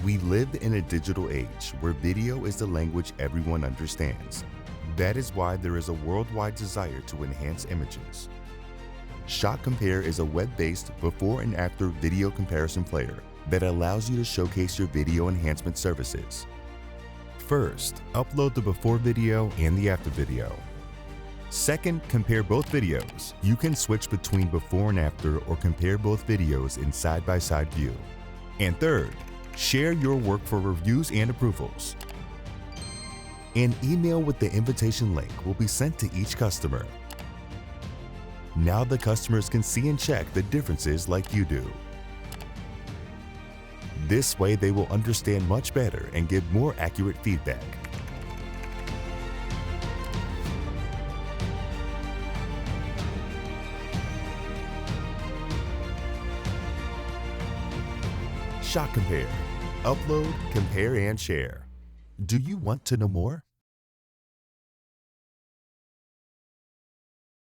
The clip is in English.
We live in a digital age where video is the language everyone understands. That is why there is a worldwide desire to enhance images. ShotCompare is a web-based before and after video comparison player that allows you to showcase your video enhancement services. First, upload the before video and the after video. Second, compare both videos. You can switch between before and after or compare both videos in side-by-side view. And third, share your work for reviews and approvals. An email with the invitation link will be sent to each customer. Now the customers can see and check the differences like you do. This way they will understand much better and give more accurate feedback. ShotCompare. Upload, compare, and share. Do you want to know more?